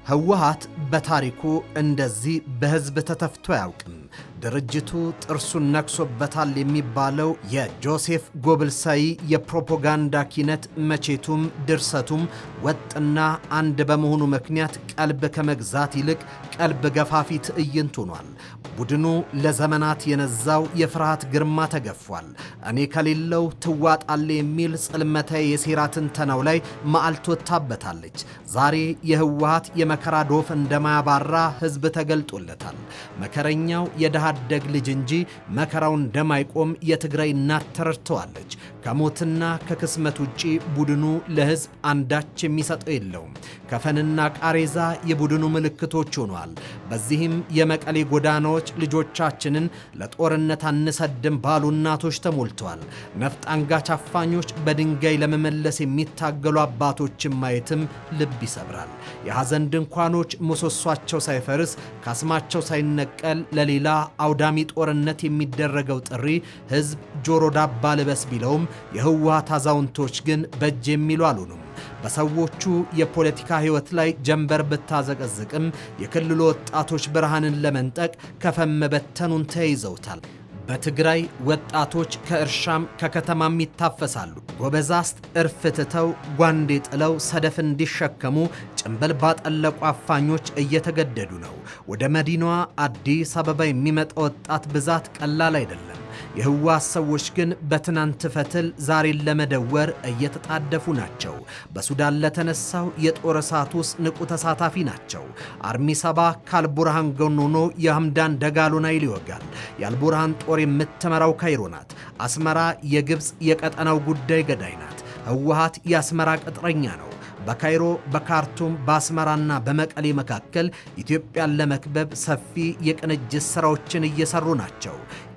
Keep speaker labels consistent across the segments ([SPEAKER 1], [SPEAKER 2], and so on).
[SPEAKER 1] ህወሓት በታሪኩ እንደዚህ በህዝብ ተተፍቶ ያውቅም። ድርጅቱ ጥርሱን ነክሶበታል የሚባለው የጆሴፍ ጎብልሳይ የፕሮፓጋንዳ ኪነት መቼቱም ድርሰቱም ወጥና አንድ በመሆኑ ምክንያት ቀልብ ከመግዛት ይልቅ ቀልብ ገፋፊ ትዕይንት ሆኗል። ቡድኑ ለዘመናት የነዛው የፍርሃት ግርማ ተገፏል። እኔ ከሌለው ትዋጣለ የሚል ጽልመተ የሴራ ትንተናው ላይ መዓልት ወጥታበታለች። ዛሬ የህወሓት የመከራ ዶፍ እንደማያባራ ህዝብ ተገልጦለታል። መከረኛው የደሃ አደግ ልጅ እንጂ መከራው እንደማይቆም የትግራይ እናት ተረድተዋለች። ከሞትና ከክስመት ውጪ ቡድኑ ለህዝብ አንዳች የሚሰጠው የለውም። ከፈንና ቃሬዛ የቡድኑ ምልክቶች ሆኗል። በዚህም የመቀሌ ጎዳናዎች ልጆቻችንን ለጦርነት አንሰድም ባሉ እናቶች ተሞልተዋል። ነፍጥ አንጋች አፋኞች በድንጋይ ለመመለስ የሚታገሉ አባቶችን ማየትም ልብ ይሰብራል። የሐዘን ድንኳኖች ምሰሷቸው ሳይፈርስ ካስማቸው ሳይነቀል ለሌላ አውዳሚ ጦርነት የሚደረገው ጥሪ ህዝብ ጆሮ ዳባ ልበስ ቢለውም የህወሓት አዛውንቶች ግን በእጅ የሚሉ አሉንም። በሰዎቹ የፖለቲካ ህይወት ላይ ጀንበር ብታዘቀዝቅም የክልሉ ወጣቶች ብርሃንን ለመንጠቅ ከፈም በተኑን ተይዘውታል። በትግራይ ወጣቶች ከእርሻም ከከተማም ይታፈሳሉ። ጎበዛስት እርፍ ትተው ጓንዴ ጥለው ሰደፍ እንዲሸከሙ ጭንብል ባጠለቁ አፋኞች እየተገደዱ ነው። ወደ መዲናዋ አዲስ አበባ የሚመጣ ወጣት ብዛት ቀላል አይደለም። የህወሓት ሰዎች ግን በትናንት ፈትል ዛሬን ለመደወር እየተጣደፉ ናቸው። በሱዳን ለተነሳው የጦር እሳት ውስጥ ንቁ ተሳታፊ ናቸው። አርሚ 7 ከአልቡርሃን ጎን ሆኖ የሐምዳን ደጋሎን ኃይል ይወጋል። የአልቡርሃን ጦር የምትመራው ካይሮ ናት። አስመራ የግብፅ የቀጠናው ጉዳይ ገዳይ ናት። ህወሓት የአስመራ ቅጥረኛ ነው። በካይሮ በካርቱም በአስመራና በመቀሌ መካከል ኢትዮጵያን ለመክበብ ሰፊ የቅንጅት ሥራዎችን እየሰሩ ናቸው።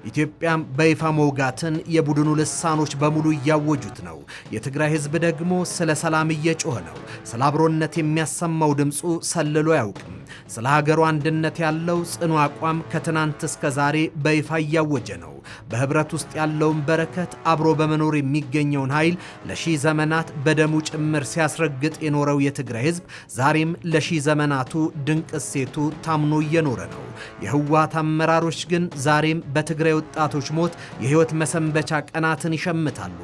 [SPEAKER 1] ኢትዮጵያም በይፋ መውጋትን የቡድኑ ልሳኖች በሙሉ እያወጁት ነው። የትግራይ ህዝብ ደግሞ ስለ ሰላም እየጮኸ ነው። ስለ አብሮነት የሚያሰማው ድምፁ ሰልሎ አያውቅም። ስለ ሀገሩ አንድነት ያለው ጽኑ አቋም ከትናንት እስከ ዛሬ በይፋ እያወጀ ነው። በህብረት ውስጥ ያለውን በረከት አብሮ በመኖር የሚገኘውን ኃይል ለሺህ ዘመናት በደሙ ጭምር ሲያስረግጥ የኖረው የትግራይ ህዝብ ዛሬም ለሺህ ዘመናቱ ድንቅ እሴቱ ታምኖ እየኖረ ነው። የህወሓት አመራሮች ግን ዛሬም በትግራይ ወጣቶች ሞት የህይወት መሰንበቻ ቀናትን ይሸምታሉ።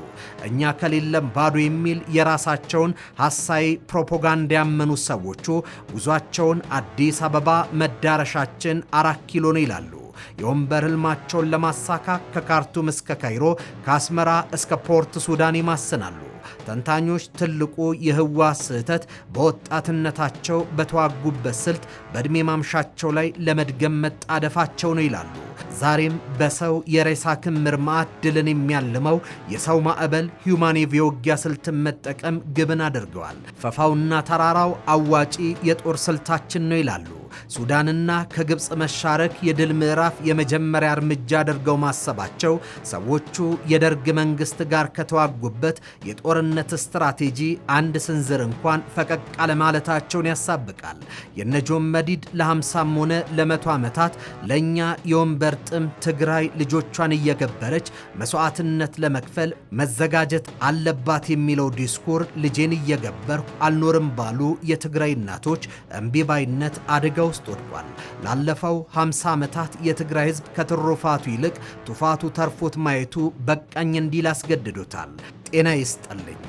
[SPEAKER 1] እኛ ከሌለም ባዶ የሚል የራሳቸውን ሐሳይ ፕሮፓጋንዳ ያመኑ ሰዎቹ ጉዟቸውን አዲስ አበባ መዳረሻችን 4 ኪሎ ነው ይላሉ። የወንበር ህልማቸውን ለማሳካት ከካርቱም እስከ ካይሮ ከአስመራ እስከ ፖርት ሱዳን ይማስናሉ። ተንታኞች ትልቁ የህወሓት ስህተት በወጣትነታቸው በተዋጉበት ስልት በዕድሜ ማምሻቸው ላይ ለመድገም መጣደፋቸው ነው ይላሉ። ዛሬም በሰው የሬሳ ክምር ማዕት ድልን የሚያልመው የሰው ማዕበል ሂዩማኔቭ የውጊያ ስልትን መጠቀም ግብን አድርገዋል። ፈፋውና ተራራው አዋጪ የጦር ስልታችን ነው ይላሉ። ሱዳንና ከግብፅ መሻረክ የድል ምዕራፍ የመጀመሪያ እርምጃ አድርገው ማሰባቸው ሰዎቹ የደርግ መንግስት ጋር ከተዋጉበት የጦርነት ስትራቴጂ አንድ ስንዝር እንኳን ፈቀቅ አለማለታቸውን ያሳብቃል። የነጆም መዲድ ለ50ም ሆነ ለ100 ዓመታት ለኛ የወንበር ጥም ትግራይ ልጆቿን እየገበረች መስዋዕትነት ለመክፈል መዘጋጀት አለባት የሚለው ዲስኩር ልጄን እየገበርኩ አልኖርም ባሉ የትግራይ እናቶች እምቢባይነት አድገው ውስጥ ወድቋል። ላለፈው 50 ዓመታት የትግራይ ህዝብ ከትሩፋቱ ይልቅ ቱፋቱ ተርፎት ማየቱ በቃኝ እንዲል አስገድዶታል። ጤና ይስጥልኝ።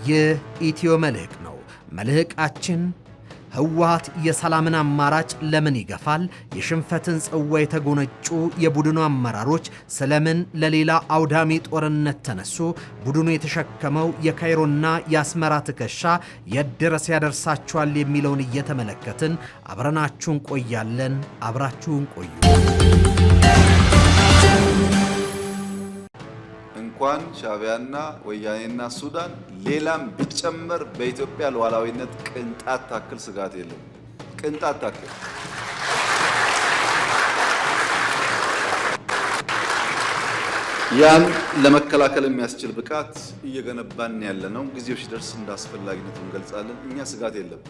[SPEAKER 1] ይህ ኢትዮ መልሕቅ ነው። መልሕቃችን ህወሓት የሰላምን አማራጭ ለምን ይገፋል? የሽንፈትን ጽዋ የተጎነጩ የቡድኑ አመራሮች ስለምን ለሌላ አውዳሚ ጦርነት ተነሱ? ቡድኑ የተሸከመው የካይሮና የአስመራ ትከሻ የት ድረስ ያደርሳቸዋል የሚለውን እየተመለከትን አብረናችሁን ቆያለን። አብራችሁን ቆዩ።
[SPEAKER 2] እንኳን ሻዕቢያና ወያኔና ሱዳን ሌላም ቢጨመር በኢትዮጵያ ሉዓላዊነት ቅንጣት ታክል ስጋት የለም። ቅንጣት ታክል። ያን ለመከላከል የሚያስችል ብቃት እየገነባን ያለነው ጊዜው ሲደርስ እንዳስፈላጊነቱ እንገልጻለን። እኛ ስጋት የለም።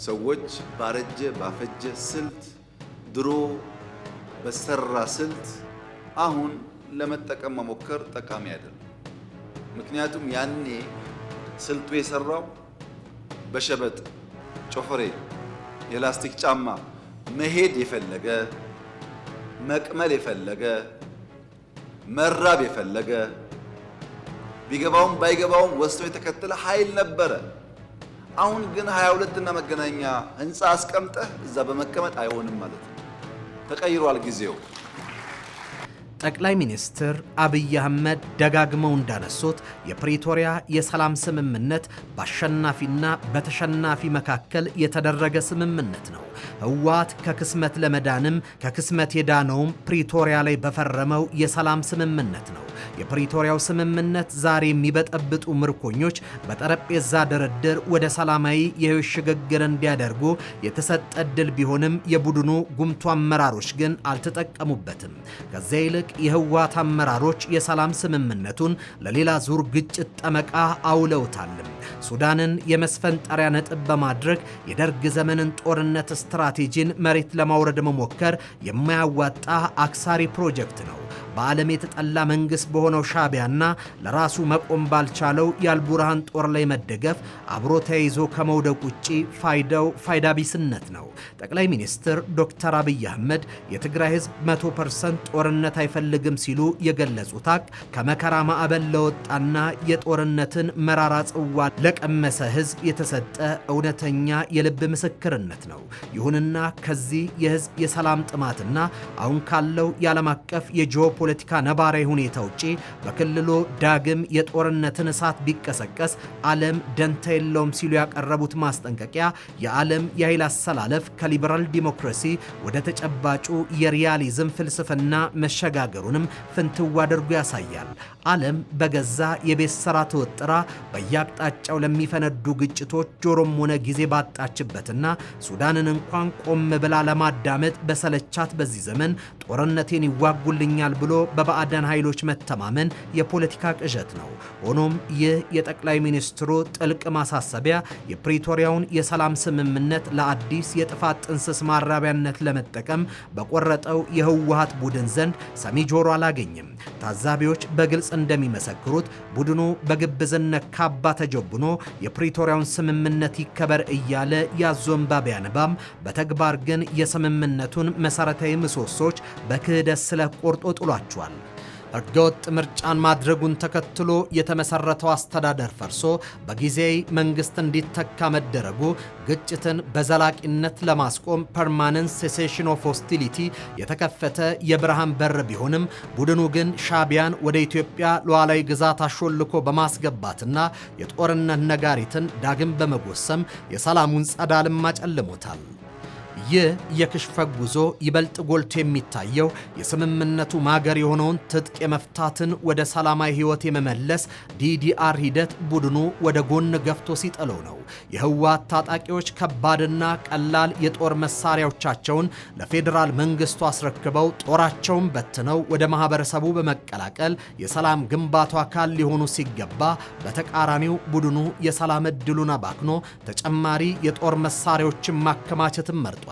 [SPEAKER 2] ሰዎች ባረጀ ባፈጀ ስልት ድሮ በሰራ ስልት አሁን ለመጠቀም መሞከር ጠቃሚ አይደለም። ምክንያቱም ያኔ ስልቱ የሰራው በሸበጥ ጮፈሬ የላስቲክ ጫማ መሄድ የፈለገ መቅመል የፈለገ መራብ የፈለገ ቢገባውም ባይገባውም ወስዶ የተከተለ ኃይል ነበረ። አሁን ግን 22 እና መገናኛ ህንፃ አስቀምጠህ እዛ በመቀመጥ አይሆንም ማለት ነው። ተቀይሯል ጊዜው።
[SPEAKER 1] ጠቅላይ ሚኒስትር አብይ አህመድ ደጋግመው እንዳነሱት የፕሪቶሪያ የሰላም ስምምነት በአሸናፊና በተሸናፊ መካከል የተደረገ ስምምነት ነው። ህወሓት ከክስመት ለመዳንም ከክስመት የዳነውም ፕሪቶሪያ ላይ በፈረመው የሰላም ስምምነት ነው። የፕሪቶሪያው ስምምነት ዛሬ የሚበጠብጡ ምርኮኞች በጠረጴዛ ድርድር ወደ ሰላማዊ የህይወት ሽግግር እንዲያደርጉ የተሰጠ ዕድል ቢሆንም የቡድኑ ጉምቱ አመራሮች ግን አልተጠቀሙበትም። ከዚያ ይልቅ የህወሓት አመራሮች የሰላም ስምምነቱን ለሌላ ዙር ግጭት ጠመቃ አውለውታል። ሱዳንን የመስፈንጠሪያ ነጥብ በማድረግ የደርግ ዘመንን ጦርነት ስትራቴጂን መሬት ለማውረድ መሞከር የማያዋጣ አክሳሪ ፕሮጀክት ነው። በዓለም የተጠላ መንግስት በሆነው ሻዕቢያና ለራሱ መቆም ባልቻለው የአልቡርሃን ጦር ላይ መደገፍ አብሮ ተያይዞ ከመውደቅ ውጪ ፋይዳ ቢስነት ነው። ጠቅላይ ሚኒስትር ዶክተር አብይ አህመድ የትግራይ ህዝብ 100% ጦርነት አይፈልግም ሲሉ የገለጹት ሀቅ ከመከራ ማዕበል ለወጣና የጦርነትን መራራ ጽዋ ለቀመሰ ህዝብ የተሰጠ እውነተኛ የልብ ምስክርነት ነው። ይሁንና ከዚህ የህዝብ የሰላም ጥማትና አሁን ካለው የዓለም አቀፍ የጂኦፖለቲካ ነባራዊ ሁኔታ ውጪ በክልሉ ዳግም የጦርነትን እሳት ቢቀሰቀስ ዓለም ደንታ የለውም ሲሉ ያቀረቡት ማስጠንቀቂያ የዓለም የኃይል አሰላለፍ ከሊበራል ዲሞክራሲ ወደ ተጨባጩ የሪያሊዝም ፍልስፍና መሸጋገሩንም ፍንትው አድርጎ ያሳያል። ዓለም በገዛ የቤት ሥራ ተወጥራ በየአቅጣጫው ለሚፈነዱ ግጭቶች ጆሮም ሆነ ጊዜ ባጣችበትና ሱዳንን እንኳን ቆም ብላ ለማዳመጥ በሰለቻት በዚህ ዘመን ጦርነቴን ይዋጉልኛል ብሎ በባዕዳን ኃይሎች መተማመን የፖለቲካ ቅዠት ነው። ሆኖም ይህ የጠቅላይ ሚኒስትሩ ጥልቅ ማሳሰቢያ የፕሪቶሪያውን የሰላም ስምምነት ለአዲስ የጥፋት ጥንስስ ማራቢያነት ለመጠቀም በቆረጠው የህወሓት ቡድን ዘንድ ሰሚ ጆሮ አላገኝም። ታዛቢዎች በግልጽ እንደሚመሰክሩት ቡድኑ በግብዝነት ካባ ተጀብኖ የፕሪቶሪያውን ስምምነት ይከበር እያለ ያዞንባ ቢያነባም በተግባር ግን የስምምነቱን መሰረታዊ ምሰሶች በክህደት ስለቆርጦ ጥሏቸዋል። ህገወጥ ምርጫን ማድረጉን ተከትሎ የተመሰረተው አስተዳደር ፈርሶ በጊዜያዊ መንግስት እንዲተካ መደረጉ ግጭትን በዘላቂነት ለማስቆም ፐርማነንት ሴሴሽን ኦፍ ሆስቲሊቲ የተከፈተ የብርሃን በር ቢሆንም ቡድኑ ግን ሻዕቢያን ወደ ኢትዮጵያ ሉዓላዊ ግዛት አሾልኮ በማስገባትና የጦርነት ነጋሪትን ዳግም በመጎሰም የሰላሙን ጸዳልም አጨልሞታል። ይህ የክሽፈት ጉዞ ይበልጥ ጎልቶ የሚታየው የስምምነቱ ማገር የሆነውን ትጥቅ የመፍታትን ወደ ሰላማዊ ህይወት የመመለስ ዲዲአር ሂደት ቡድኑ ወደ ጎን ገፍቶ ሲጥለው ነው። የህወሓት ታጣቂዎች ከባድና ቀላል የጦር መሳሪያዎቻቸውን ለፌዴራል መንግስቱ አስረክበው ጦራቸውን በትነው ወደ ማህበረሰቡ በመቀላቀል የሰላም ግንባታው አካል ሊሆኑ ሲገባ፣ በተቃራኒው ቡድኑ የሰላም ዕድሉን አባክኖ ተጨማሪ የጦር መሳሪያዎችን ማከማቸትን መርጧል።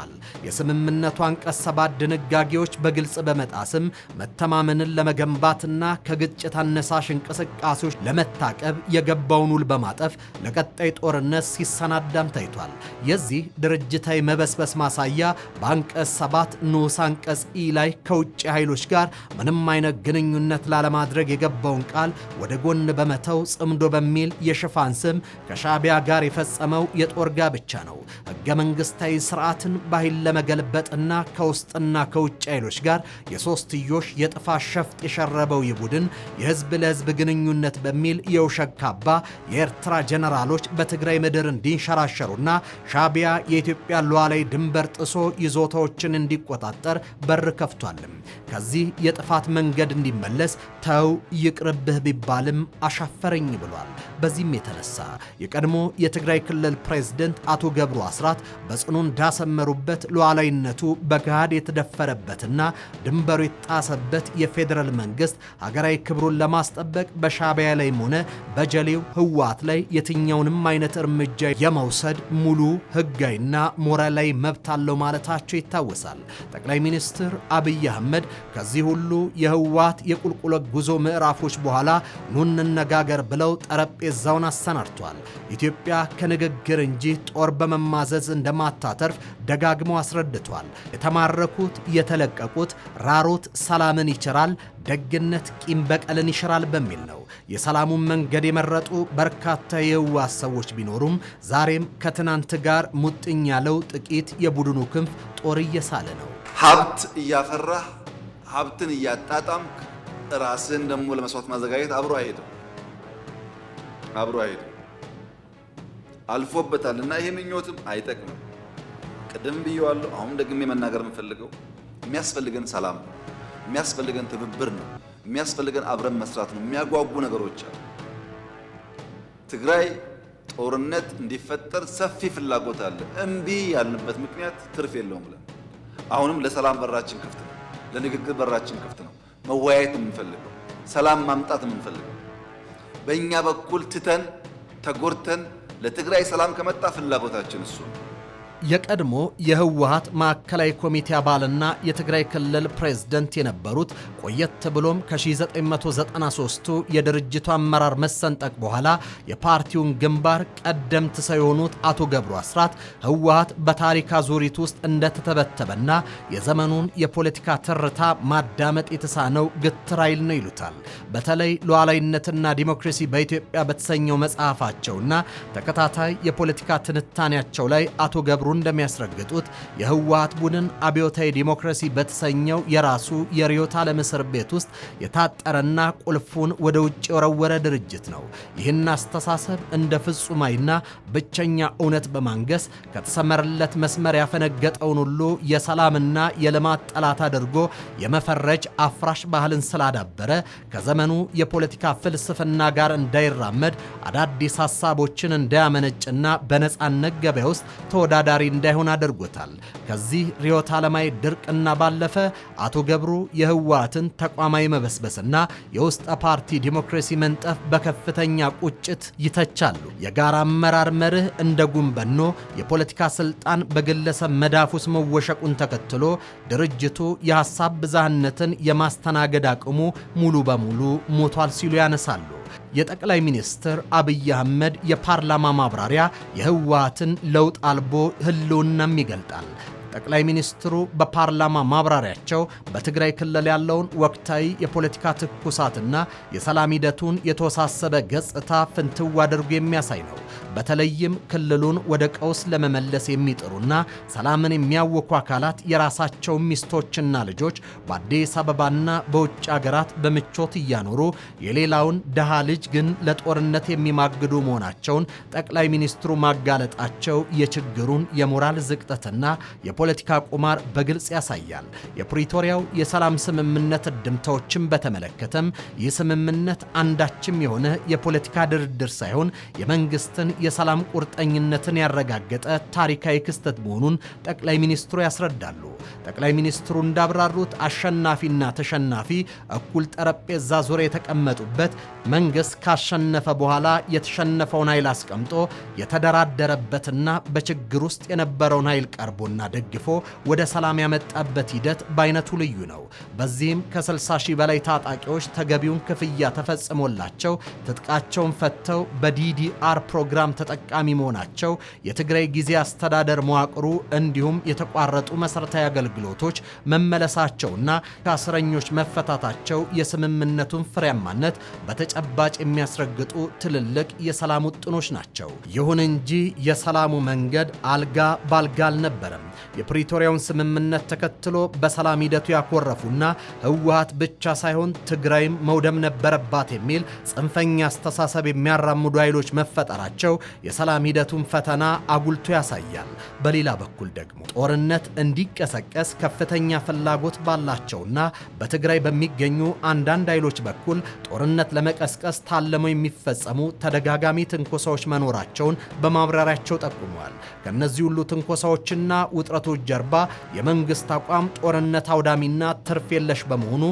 [SPEAKER 1] የስምምነቱ አንቀጽ 7 ድንጋጌዎች በግልጽ በመጣስም መተማመንን ለመገንባትና ከግጭት አነሳሽ እንቅስቃሴዎች ለመታቀብ የገባውን ውል በማጠፍ ለቀጣይ ጦርነት ሲሰናዳም ታይቷል። የዚህ ድርጅታዊ መበስበስ ማሳያ በአንቀጽ 7 ንዑስ አንቀጽ ኢ ላይ ከውጭ ኃይሎች ጋር ምንም አይነት ግንኙነት ላለማድረግ የገባውን ቃል ወደ ጎን በመተው ጽምዶ በሚል የሽፋን ስም ከሻዕቢያ ጋር የፈጸመው የጦር ጋብቻ ነው። ህገ መንግስታዊ ስርዓትን በኃይል ለመገልበጥና ከውስጥና ከውጭ ኃይሎች ጋር የሶስትዮሽ የጥፋት ሸፍጥ የሸረበው የቡድን የህዝብ ለህዝብ ግንኙነት በሚል የውሸት ካባ የኤርትራ ጀነራሎች በትግራይ ምድር እንዲንሸራሸሩና ሻዕቢያ የኢትዮጵያ ሉዓላዊ ድንበር ጥሶ ይዞታዎችን እንዲቆጣጠር በር ከፍቷልም። ከዚህ የጥፋት መንገድ እንዲመለስ ተው ይቅርብህ ቢባልም አሻፈረኝ ብሏል። በዚህም የተነሳ የቀድሞ የትግራይ ክልል ፕሬዝደንት አቶ ገብሩ አስራት በጽኑ እንዳሰመሩ የሚኖሩበት ሉዓላዊነቱ በጋድ የተደፈረበትና ድንበሩ የተጣሰበት የፌዴራል መንግስት ሀገራዊ ክብሩን ለማስጠበቅ በሻዕቢያ ላይም ሆነ በጀሌው ህወሓት ላይ የትኛውንም አይነት እርምጃ የመውሰድ ሙሉ ህጋዊና ሞራላዊ መብት አለው ማለታቸው ይታወሳል። ጠቅላይ ሚኒስትር አብይ አህመድ ከዚህ ሁሉ የህወሓት የቁልቁለት ጉዞ ምዕራፎች በኋላ ኑ እንነጋገር ብለው ጠረጴዛውን አሰናድቷል። ኢትዮጵያ ከንግግር እንጂ ጦር በመማዘዝ እንደማታተርፍ ደጋግመው አስረድቷል። የተማረኩት የተለቀቁት ራሮት ሰላምን ይችራል፣ ደግነት ቂም በቀልን ይሽራል በሚል ነው። የሰላሙን መንገድ የመረጡ በርካታ የህወሓት ሰዎች ቢኖሩም ዛሬም ከትናንት ጋር ሙጥኝ ያለው ጥቂት የቡድኑ ክንፍ ጦር እየሳለ ነው።
[SPEAKER 2] ሀብት እያፈራህ ሀብትን እያጣጣምክ ራስን ደግሞ ለመስዋዕት ማዘጋጀት አብሮ አይሄድም። አልፎበታልና ይሄ ምኞትም አይጠቅምም። ቅድም ብየዋለሁ፣ አሁን ደግሜ መናገር የምፈልገው የሚያስፈልገን ሰላም ነው፣ የሚያስፈልገን ትብብር ነው፣ የሚያስፈልገን አብረን መስራት ነው። የሚያጓጉ ነገሮች አሉ። ትግራይ ጦርነት እንዲፈጠር ሰፊ ፍላጎት አለ። እምቢ ያልንበት ምክንያት ትርፍ የለውም ብለን አሁንም ለሰላም በራችን ክፍት ነው፣ ለንግግር በራችን ክፍት ነው። መወያየት የምንፈልገው ሰላም ማምጣት የምንፈልገው በእኛ በኩል ትተን ተጎርተን ለትግራይ ሰላም ከመጣ ፍላጎታችን እሱ ነው።
[SPEAKER 1] የቀድሞ የህወሓት ማዕከላዊ ኮሚቴ አባልና የትግራይ ክልል ፕሬዝዳንት የነበሩት ቆየት ብሎም ከ1993ቱ የድርጅቱ አመራር መሰንጠቅ በኋላ የፓርቲውን ግንባር ቀደምት ሰው የሆኑት አቶ ገብሩ አስራት ህወሓት በታሪክ አዙሪት ውስጥ እንደተተበተበና የዘመኑን የፖለቲካ ትርታ ማዳመጥ የተሳነው ግትር ኃይል ነው ይሉታል። በተለይ ሉዓላዊነትና ዲሞክራሲ በኢትዮጵያ በተሰኘው መጽሐፋቸውና ተከታታይ የፖለቲካ ትንታኔያቸው ላይ አቶ ገብሩ እንደሚያስረግጡት የህወሓት ቡድን አብዮታዊ ዲሞክራሲ በተሰኘው የራሱ የርዕዮተ ዓለም እስር ቤት ውስጥ የታጠረና ቁልፉን ወደ ውጭ የወረወረ ድርጅት ነው። ይህን አስተሳሰብ እንደ ፍጹማዊና ብቸኛ እውነት በማንገስ ከተሰመረለት መስመር ያፈነገጠውን ሁሉ የሰላምና የልማት ጠላት አድርጎ የመፈረጅ አፍራሽ ባህልን ስላዳበረ ከዘመኑ የፖለቲካ ፍልስፍና ጋር እንዳይራመድ አዳዲስ ሐሳቦችን እንዳያመነጭና በነጻነት ገበያ ውስጥ ተወዳዳሪ እንዳይሆን አድርጎታል። ከዚህ ርዕዮተ ዓለማዊ ድርቅና ባለፈ አቶ ገብሩ የህወሓትን ተቋማዊ መበስበስና የውስጥ ፓርቲ ዲሞክራሲ መንጠፍ በከፍተኛ ቁጭት ይተቻሉ። የጋራ አመራር መርህ እንደ ጉንበኖ የፖለቲካ ስልጣን በግለሰብ መዳፍ ውስጥ መወሸቁን ተከትሎ ድርጅቱ የሐሳብ ብዝሃነትን የማስተናገድ አቅሙ ሙሉ በሙሉ ሞቷል ሲሉ ያነሳሉ። የጠቅላይ ሚኒስትር አብይ አህመድ የፓርላማ ማብራሪያ የህወሓትን ለውጥ አልቦ ህልውናም ይገልጣል። ጠቅላይ ሚኒስትሩ በፓርላማ ማብራሪያቸው በትግራይ ክልል ያለውን ወቅታዊ የፖለቲካ ትኩሳትና የሰላም ሂደቱን የተወሳሰበ ገጽታ ፍንትው አድርጎ የሚያሳይ ነው። በተለይም ክልሉን ወደ ቀውስ ለመመለስ የሚጥሩና ሰላምን የሚያወኩ አካላት የራሳቸው ሚስቶችና ልጆች በአዲስ አበባና በውጭ ሀገራት በምቾት እያኖሩ የሌላውን ደሃ ልጅ ግን ለጦርነት የሚማግዱ መሆናቸውን ጠቅላይ ሚኒስትሩ ማጋለጣቸው የችግሩን የሞራል ዝቅጠትና የፖለቲካ ቁማር በግልጽ ያሳያል። የፕሪቶሪያው የሰላም ስምምነት ድምታዎችን በተመለከተም ይህ ስምምነት አንዳችም የሆነ የፖለቲካ ድርድር ሳይሆን የመንግስትን የሰላም ቁርጠኝነትን ያረጋገጠ ታሪካዊ ክስተት መሆኑን ጠቅላይ ሚኒስትሩ ያስረዳሉ። ጠቅላይ ሚኒስትሩ እንዳብራሩት አሸናፊና ተሸናፊ እኩል ጠረጴዛ ዙሪያ የተቀመጡበት መንግስት ካሸነፈ በኋላ የተሸነፈውን ኃይል አስቀምጦ የተደራደረበትና በችግር ውስጥ የነበረውን ኃይል ቀርቦና ደግፎ ወደ ሰላም ያመጣበት ሂደት በአይነቱ ልዩ ነው። በዚህም ከ60 ሺህ በላይ ታጣቂዎች ተገቢውን ክፍያ ተፈጽሞላቸው ትጥቃቸውን ፈተው በዲዲአር ፕሮግራም ተጠቃሚ መሆናቸው፣ የትግራይ ጊዜ አስተዳደር መዋቅሩ እንዲሁም የተቋረጡ መሠረታዊ አገልግሎቶች መመለሳቸውና ከእስረኞች መፈታታቸው የስምምነቱን ፍሬያማነት በተጨባጭ የሚያስረግጡ ትልልቅ የሰላም ውጥኖች ናቸው። ይሁን እንጂ የሰላሙ መንገድ አልጋ ባልጋ አልነበረም። የፕሪቶሪያውን ስምምነት ተከትሎ በሰላም ሂደቱ ያኮረፉና ህወሓት ብቻ ሳይሆን ትግራይም መውደም ነበረባት የሚል ጽንፈኛ አስተሳሰብ የሚያራምዱ ኃይሎች መፈጠራቸው የሰላም ሂደቱን ፈተና አጉልቶ ያሳያል። በሌላ በኩል ደግሞ ጦርነት እንዲቀሰቀስ ለመቀስቀስ ከፍተኛ ፍላጎት ባላቸውና በትግራይ በሚገኙ አንዳንድ ኃይሎች በኩል ጦርነት ለመቀስቀስ ታልመው የሚፈጸሙ ተደጋጋሚ ትንኮሳዎች መኖራቸውን በማብራሪያቸው ጠቁመዋል። ከነዚህ ሁሉ ትንኮሳዎችና ውጥረቶች ጀርባ የመንግስት አቋም ጦርነት አውዳሚና ትርፍ የለሽ በመሆኑ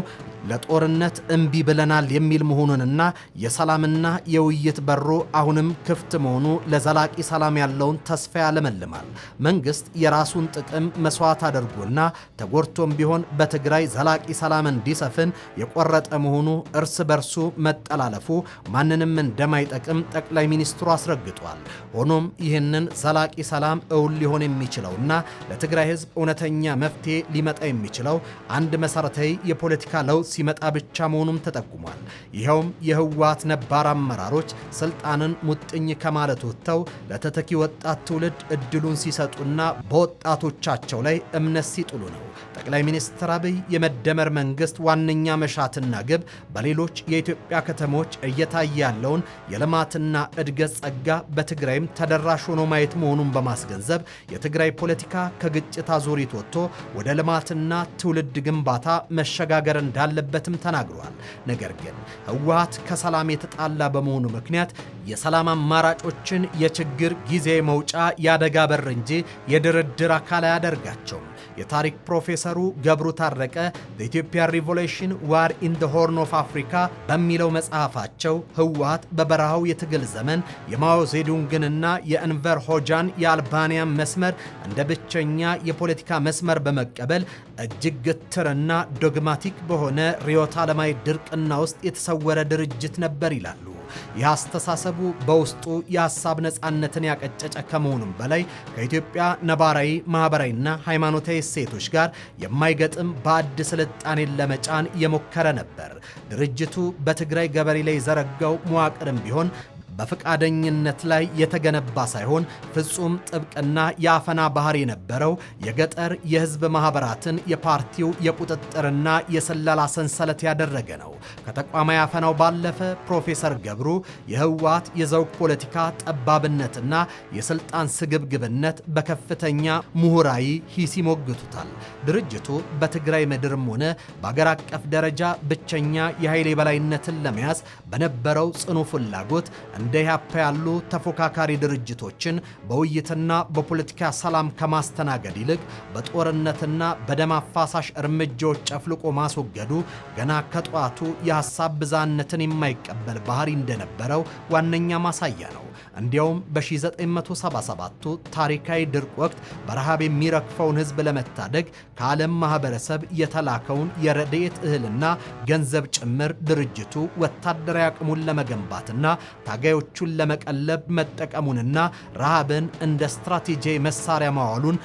[SPEAKER 1] ለጦርነት እምቢ ብለናል የሚል መሆኑንና የሰላምና የውይይት በሩ አሁንም ክፍት መሆኑ ለዘላቂ ሰላም ያለውን ተስፋ ያለመልማል። መንግስት የራሱን ጥቅም መስዋዕት አድርጎና ተጎድቶም ቢሆን በትግራይ ዘላቂ ሰላም እንዲሰፍን የቆረጠ መሆኑ እርስ በርሱ መጠላለፉ ማንንም እንደማይጠቅም ጠቅላይ ሚኒስትሩ አስረግጧል። ሆኖም ይህንን ዘላቂ ሰላም እውን ሊሆን የሚችለውና ለትግራይ ህዝብ እውነተኛ መፍትሄ ሊመጣ የሚችለው አንድ መሰረታዊ የፖለቲካ ለውጥ ሲመጣ ብቻ መሆኑም ተጠቁሟል። ይኸውም የህወሓት ነባር አመራሮች ስልጣንን ሙጥኝ ከማለት ወጥተው ለተተኪ ወጣት ትውልድ እድሉን ሲሰጡና በወጣቶቻቸው ላይ እምነት ሲጥሉ ነው። ጠቅላይ ሚኒስትር አብይ የመደመር መንግስት ዋነኛ መሻትና ግብ በሌሎች የኢትዮጵያ ከተሞች እየታየ ያለውን የልማትና እድገት ጸጋ በትግራይም ተደራሽ ሆኖ ማየት መሆኑን በማስገንዘብ የትግራይ ፖለቲካ ከግጭት አዙሪት ወጥቶ ወደ ልማትና ትውልድ ግንባታ መሸጋገር እንዳለበትም ተናግሯል። ነገር ግን ህወሓት ከሰላም የተጣላ በመሆኑ ምክንያት የሰላም አማራጮችን የችግር ጊዜ መውጫ ያደጋ በር እንጂ የድርድር አካል አያደርጋቸውም። የታሪክ ፕሮፌሰሩ ገብሩ ታረቀ The Ethiopian Revolution War in the Horn of Africa በሚለው መጽሐፋቸው ህወሓት በበረሃው የትግል ዘመን የማኦ ዜዱንግንና የእንቨር ሆጃን የአልባንያ መስመር እንደ ብቸኛ የፖለቲካ መስመር በመቀበል እጅግ ግትርና ዶግማቲክ በሆነ ርዕዮተ ዓለማዊ ድርቅና ውስጥ የተሰወረ ድርጅት ነበር ይላሉ። ይህ አስተሳሰቡ በውስጡ የሐሳብ ነፃነትን ያቀጨጨ ከመሆኑም በላይ ከኢትዮጵያ ነባራዊ ማህበራዊና ሃይማኖታዊ እሴቶች ጋር የማይገጥም ባዕድ ስልጣኔን ለመጫን የሞከረ ነበር። ድርጅቱ በትግራይ ገበሬ ላይ የዘረጋው መዋቅርም ቢሆን በፈቃደኝነት ላይ የተገነባ ሳይሆን ፍጹም ጥብቅና የአፈና ባህሪ የነበረው የገጠር የህዝብ ማህበራትን የፓርቲው የቁጥጥርና የሰለላ ሰንሰለት ያደረገ ነው። ከተቋማዊ አፈናው ባለፈ ፕሮፌሰር ገብሩ የህወሓት የዘውግ ፖለቲካ ጠባብነትና የስልጣን ስግብግብነት በከፍተኛ ምሁራዊ ሂስ ይሞግቱታል። ድርጅቱ በትግራይ ምድርም ሆነ በአገር አቀፍ ደረጃ ብቸኛ የኃይል የበላይነትን ለመያዝ በነበረው ጽኑ ፍላጎት እንደ ኢህአፓ ያሉ ተፎካካሪ ድርጅቶችን በውይይትና በፖለቲካ ሰላም ከማስተናገድ ይልቅ በጦርነትና በደም አፋሳሽ እርምጃዎች ጨፍልቆ ማስወገዱ ገና ከጧቱ የሐሳብ ብዛነትን የማይቀበል ባህሪ እንደነበረው ዋነኛ ማሳያ ነው። እንዲያውም በ1977 ታሪካዊ ድርቅ ወቅት በረሃብ የሚረክፈውን ህዝብ ለመታደግ ከዓለም ማህበረሰብ የተላከውን የረድኤት እህልና ገንዘብ ጭምር ድርጅቱ ወታደራዊ አቅሙን ለመገንባትና ታጋዮቹን ለመቀለብ መጠቀሙንና ረሃብን እንደ ስትራቴጂያዊ መሳሪያ ማዋሉን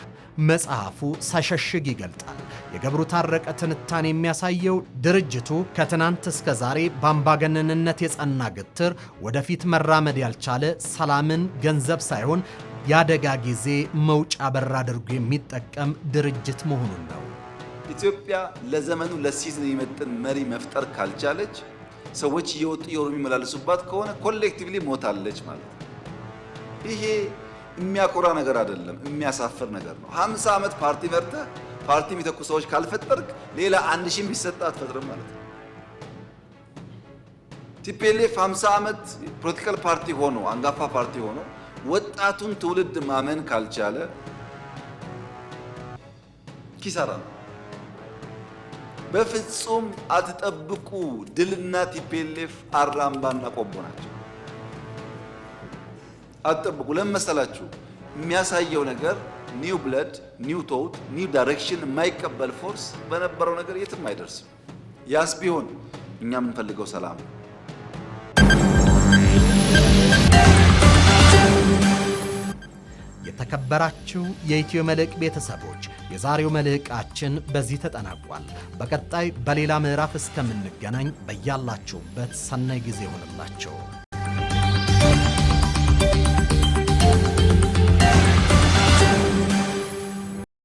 [SPEAKER 1] መጽሐፉ ሳይሸሽግ ይገልጣል። የገብሩ ታረቀ ትንታኔ የሚያሳየው ድርጅቱ ከትናንት እስከ ዛሬ በአምባገነንነት የጸና ግትር ወደፊት መራመድ ያልቻለ ሰላምን ገንዘብ ሳይሆን የአደጋ ጊዜ መውጫ በር አድርጎ የሚጠቀም ድርጅት መሆኑን ነው።
[SPEAKER 2] ኢትዮጵያ ለዘመኑ ለሲዝን የሚመጥን መሪ መፍጠር ካልቻለች ሰዎች እየወጡ እየወሩ የሚመላለሱባት ከሆነ ኮሌክቲቭሊ ሞታለች ማለት ነው። ይሄ የሚያኮራ ነገር አይደለም፣ የሚያሳፍር ነገር ነው። 50 ዓመት ፓርቲ መርተህ ፓርቲ የሚተኩ ሰዎች ካልፈጠርክ ሌላ 1000 ቢሰጣ አትፈጥርም ማለት ነው። ቲፒኤልኤፍ 50 ዓመት ፖለቲካል ፓርቲ ሆኖ አንጋፋ ፓርቲ ሆኖ ወጣቱን ትውልድ ማመን ካልቻለ ኪሳራ ነው። በፍጹም አትጠብቁ። ድልና ቲፒኤልኤፍ አራምባና ቆቦ ናቸው። አትጠብቁ። ለምን መሰላችሁ? የሚያሳየው ነገር ኒው ብለድ፣ ኒው ቶት፣ ኒው ዳይሬክሽን የማይቀበል ፎርስ በነበረው ነገር የትም አይደርስም። ያስ ቢሆን እኛ የምንፈልገው ሰላም ነው።
[SPEAKER 1] የተከበራችሁ የኢትዮ መልሕቅ ቤተሰቦች የዛሬው መልሕቃችን በዚህ ተጠናቋል። በቀጣይ በሌላ ምዕራፍ እስከምንገናኝ በያላችሁበት ሰናይ ጊዜ ይሁንላችሁ።